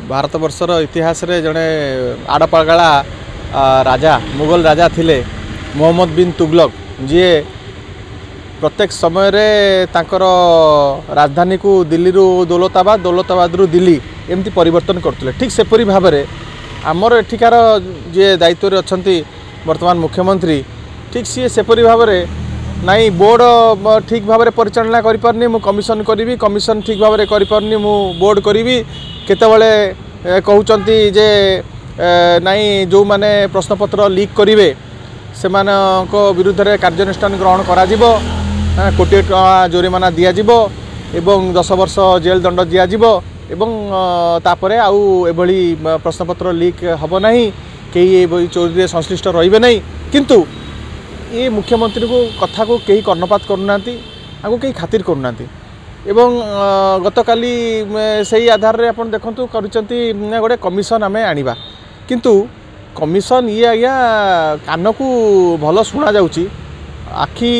भारतवर्षर इतिहास रे जड़े आड़पागला राजा मुगल राजा थिले मोहम्मद बिन तुगलक जी प्रत्येक समय रे तांकर राजधानी को दिल्ली रु दौलताबाद रु दिल्ली एमती परिवर्तन करते ठीक सेपरी भाव में आमर एठिकार जी दायित्व अच्छा वर्तमान मुख्यमंत्री ठीक सी सेपरी भाव में नाई बोर्ड ठीक भाव में परिचालना करें मु कमिशन करी कमिशन ठीक भाव में करें मु बोर्ड करी केतबले कहउचंती जे नाई जो माने प्रश्नपत्र लीक करेंगे से विरुद्ध में कार्यानुष्ठान ग्रहण करा कोटी टका जोरिमाना दिज्व एवं 10 वर्ष जेल दंड दिज्व एवं तापरे आउ एभली प्रश्नपत्र लीक हब नहीं कई चोरी संश्लिष्ट रहिबे नहीं किंतु ये मुख्यमंत्री को कथा को कई कर्णपात करूना आगु कई खातिर करूना एवं गतकाली से आधार रे आपण देखंतु करिसंती गोटे कमिशन आमे आनिबा किंतु कमिशन ये आज्ञा कान को भल शुणा जाउची आखि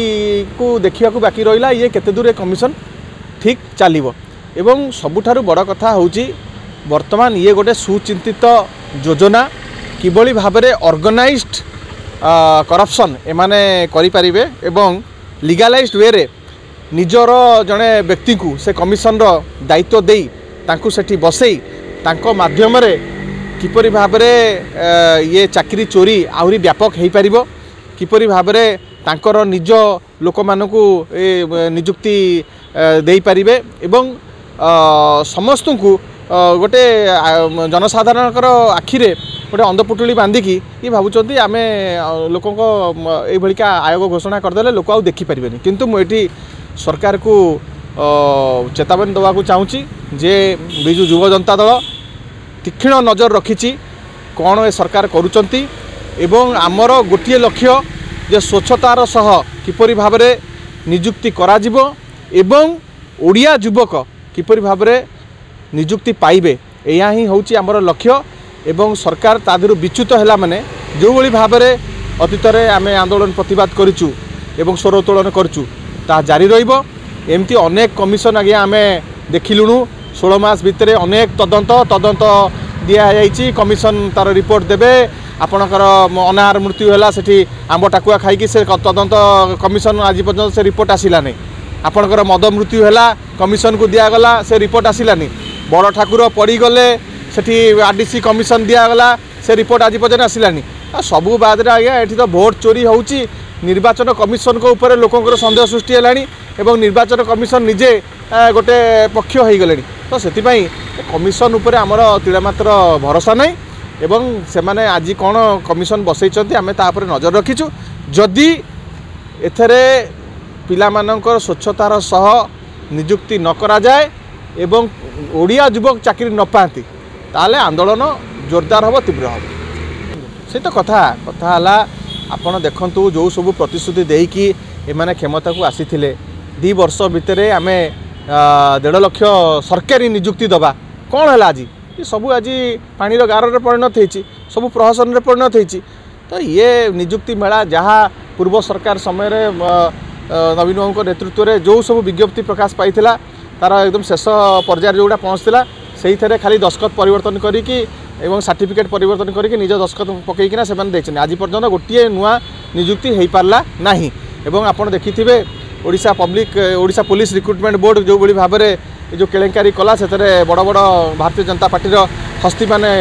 को देखा बाकी रहा ये केते दूर कमिशन ठीक चलिबो एवं सबुठारु बड़ कथा होउची वर्तमान ये गोटे सुचिंतित योजना किबळी भाबरे ऑर्गेनाइज्ड करप्शन एमाने करि परिबे एवं लीगलाइज्ड वे रे निजर जड़े व्यक्ति को से कमिशन रो दायित्व देई तांकु सेठी बसई तांको माध्यम रे किपरि भाबरे ये चाकरी चोरी आहुरी व्यापक हो पारिबो किपरि भाबरे तांकर निज लोक मानकु नियुक्ति देई परिबे एवं समस्त को गोटे जनसाधारणकर आखिरे गोटे अंधपुटुली बांधिकी ये भावुंट आम लोक भलिका आयोग घोषणा करदे लोक आउ देखिपारे किंतु मुझे सरकार को चेतावनी देवाक चाहूँगी जे बिजु युव जनता दल तीक्ष्ण नजर रखी कौन ए सरकार करुचंती एवं आमर गोटे लक्ष्य जे स्वच्छतार सह किपरि भाव में नियुक्ति कराजिबो एवं ओडिया युवक किपरि भाव में नियुक्ति पाइबे या ही होची आमर लक्ष्य एवं सरकार तादर विच्युत है माने जो भली भाव में अतीत में आम आंदोलन प्रतिवाद करूँ एवं स्वर उत्तोलन करूँ ता जारी रहिबो एमती अनेक कमिशन आगे आम देखिलुणु 16 मास भितर अनेक तदंत दिया जाइए कमिशन तार रिपोर्ट देबे आपणकर अनाहार मृत्यु है सेठी आंब टाकुआ खाई से तदंत कमिशन आज पर्यंत से रिपोर्ट आसला नहीं आपणकर मद मृत्यु है कमिशन को दिगला से रिपोर्ट आसलानी बड़ ठाकुर पड़गले सेठी आरडीसी कमिशन दिगला से रिपोर्ट आज पर्यंत आसलानी सबू बाद आज्ञा ये तो भोट चोरी होउची निर्वाचन कमिशन को ऊपर लोकंर सन्देह सृष्टि है निर्वाचन कमिशन निजे गोटे पक्ष हो गले तो से कमिशन उपर आमर तिळमात्र भरोसा नहीं एवं से माने आज कौन कमिशन बसई आम तापर नजर रखीचु जदि एथरे पिला मानकर स्वच्छतार सह नियुक्ति न करा जाए एवं ओडिया युवक चाकरी न पाती ताले आंदोलन जोरदार हम तीव्र हम से तो कथा है आपण देखंतु जो सब प्रतिश्रुति देकी एमाने क्षमता को आसी 2 वर्ष भितर आम 1.5 लाख सरकारी नियुक्ति दबा कौन है आज ये सब आज पानी गार में परिणत होती सब प्रहसन में परिणत होती तो ये नियुक्ति मेला जहाँ पूर्व सरकार समय नवीन बाबू नेतृत्व में जो सब विज्ञप्ति प्रकाश पाई तार एकदम शेष पर्यायर जोड़ा पहुँचला से खाली दस्खत परिवर्तन करी सर्टिफिकेट परिवर्तन करके निज दस्खत पकईकिना से आज पर्यंत गोटे नुआ नियुक्ति हो पारला नहीं एवं आपड़ देखिथे ओडिशा पुलिस रिक्रुटमेंट बोर्ड जो भली भाव में जो केलेंकारी कला से बड़ बड़ भारतीय जनता पार्टी हस्ती माने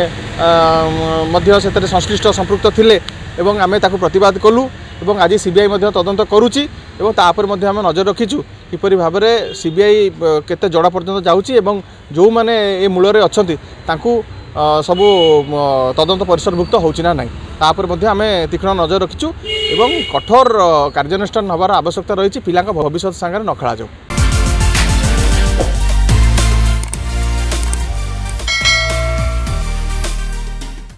संश्लिष्ट संपृक्त थिले एवं आमे ताकु प्रतिवाद कलु एवं आज सीबीआई तदंत करुच्ची एवं तापर आम नजर रखीचु किपरि भाव में सीबीआई केते जड़ा पर्यंत जाउची एवं जो माने ए मूल रे अछंती तांकु सबू तदंत परिसरभुक्त होची ना नहीं तापर आम तीक्ष्ण नजर रखीचु एवं कठोर कार्यानुष्ठान हबार आवश्यकता रही पिला भविष्य सांगे न खेला जाऊ।